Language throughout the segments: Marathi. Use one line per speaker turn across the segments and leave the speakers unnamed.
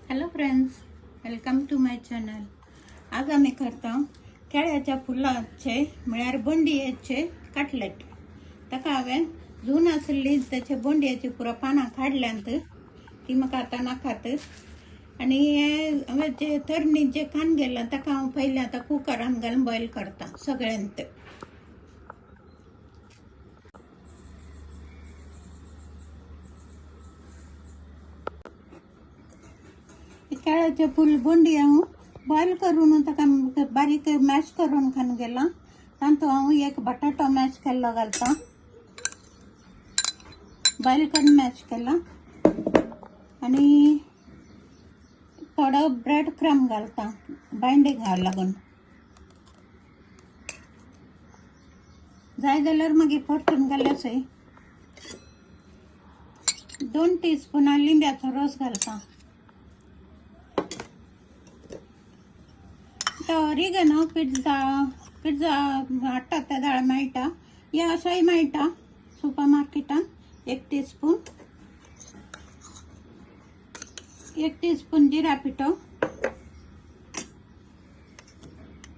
Hello friends, welcome to my channel. आज आम्ही करतो केळ्याच्या फुलाचे म्हळ्यार बोंडयेचे कटलेट. ताका हांवें जून आसली त्याचे बोंडयेची पुरो पानां काढल्यांत ती म्हाका आतां नाकात. आनी हांवें जे तरणीत जे कान गेला ताका हांव पयलीं आतां कुकरान घालून बॉयल करता सगळ्यांत. केळ्याचे फूल बोंडी हांव बॉयल करून ताका बारीक मॅश करून खान गेला. तातूंत हांव एक बटाटो मॅश केल्लो घालता, बॉयल करून मॅश केला. आनी थोडो ब्रेड क्रम घालता बायंडींग लागून. जाय जाल्यार मागीर परतून घाल्यासय 2 टीस्पून लिंब्याचो रस घालता. ऑरिगॅनो पिझ्झा हाडटा त्या दाळ मेळटा या अशेंय मेळटा सुपर मार्केटान. 1 टीस्पून जिरा पिठो,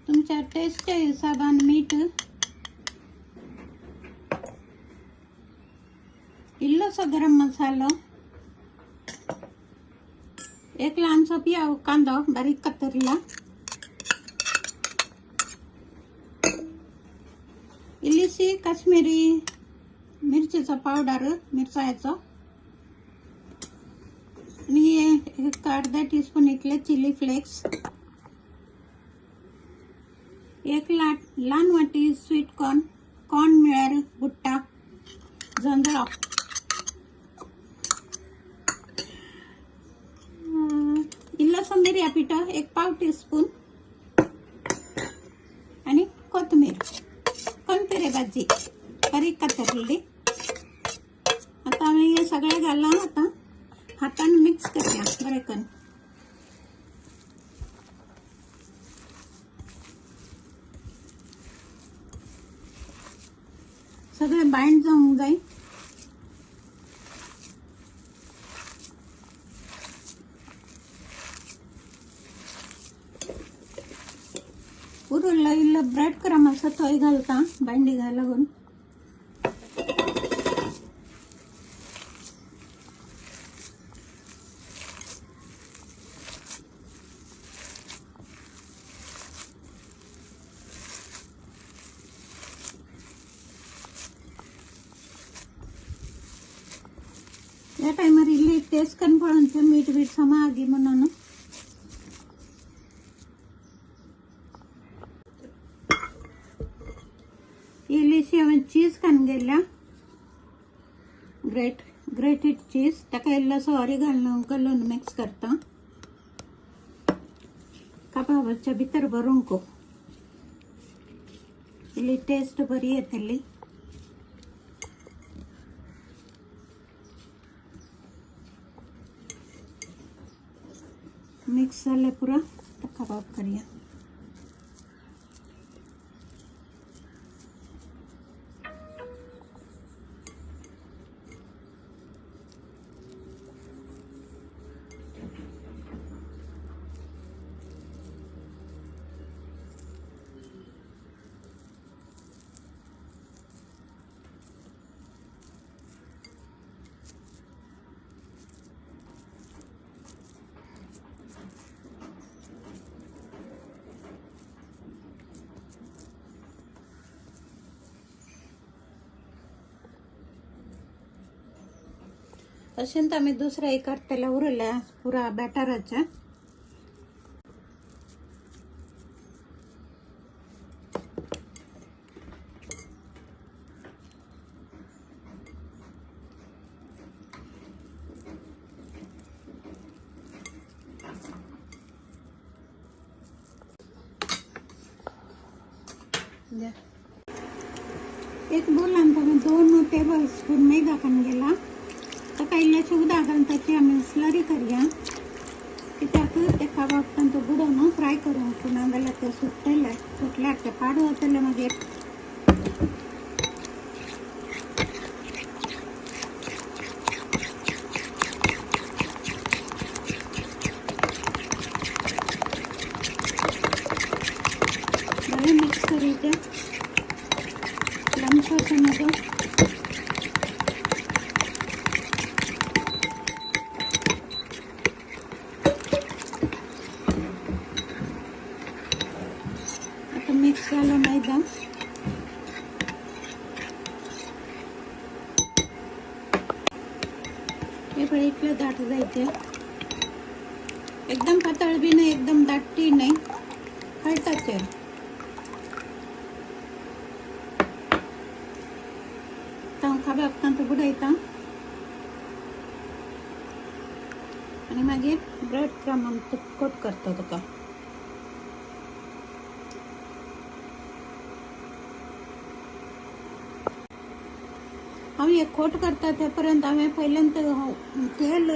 तुमच्या टेस्टच्या हिसाबान मीठ, इल्लोसो गरम मसालो, 1 ल्हानसो पियाव कांदो बारीक कतरला, इल्लीशी काश्मीरी मिरचीचो पावडर मिरसायचो, आणि 1 अर्धा टीस्पून इतले चिली फ्लेक्स, 1 ल्हान वाटी स्वीट कॉर्न म्हळ्यार बुट्टा जोंधळो, इल्लोसो मिरया पिठो 1 पाव टीस्पून, आणि कोथमीर कोणतरी भाजी बारीक कातरलेली. आता आम्ही हे सगळे घालून आता हातान मिक्स करूया बरें करून. सगळे बाइंड जावंक जाय. उरलो इल्लो ब्रेड क्रम आसा तोय घालता बाइंडिंगा लागून. या टायमार इल्ली टेस्ट करून पळोवचें मीठ बीठ समा आगी म्हणून. इल्लीशी हांवें चीज खान गेल्या, ग्रेटेड चीज, ताका इल्लोसो ऑरिगॅनो घालून मिक्स करता कबाबाच्या भितर भरूंक. इल्ली टेस्ट बरी येतली. मिक्स जाले पुरा कबाब करूया. अशेंत आमी दुसरे करतले उरल्या पुरा बॅटराचे. एक बोलान तुम्ही 2 टेबलस्पून मैदा खान गेला. ताका इल्लेशें उदक घालून ताची आमी स्लरी करूया. कित्याक ते कबाब तांचो बुडोवन फ्राय करूंक ना जाल्यार ते सुटल्यार ते पाड जातले मागीर. घालायचे लमसोसमध्ये. आता मिक्स झालं मैदा. हे पण इथलं दाट जायचे, एकदम पातळ बी नाही एकदम दाटी नाही, हलकाच आहे. खाबा तो बुडायचा आणि मागीर ब्रेड क्रम कोट करता तुका. हांव हे कोट करता ते पर्यंत हांवें पहिल्यांत तेल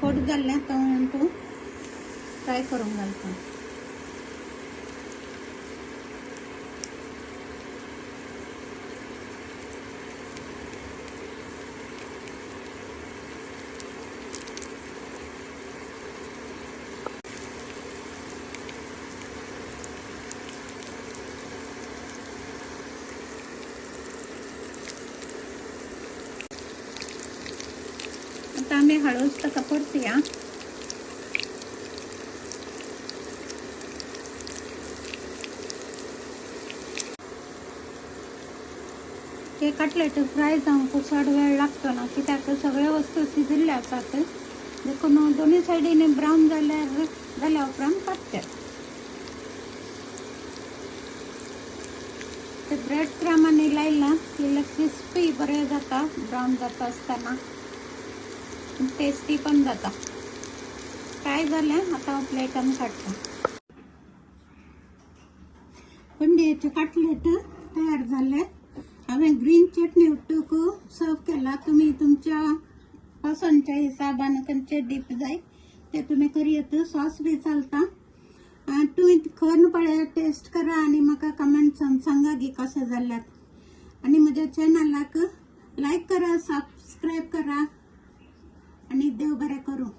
कोट जाल्लें तो फ्राय करूंक घालता. आता आम्ही हळूच ताका परतुया. हे कटलेट फ्राय जावंक चड वेळ लागतो ना, कित्याक सगळे वस्तू शिजिल्ले आसात. देखून दोन्ही सायडीने ब्रावन जाल्या उपरांत काडचे. ते ब्रेड क्रमांनी लायला की क्रिस्पी बरें जाता, ब्रावन जाता आसतना टेस्टी पण जाता. फ्राय जालें, आता हांव प्लेटान काडटा. बंडयेचे कटलेट तयार जाले. हांवें ग्रीन चटणी उठूक सर्व केला. तुम्ही तुमच्या पसंतच्या हिसाबान खंयचे डीप जाय ते तुम्ही करियेत. सॉस बी चलता. तुम्ही खन पळय, टेस्ट करा आणि म्हाका कमेंट्सान सांगा की कशे जाल्यात. आणि म्हज्या चॅनलाक लायक करा, सबस्क्राईब करा आणि देव बरें करूं.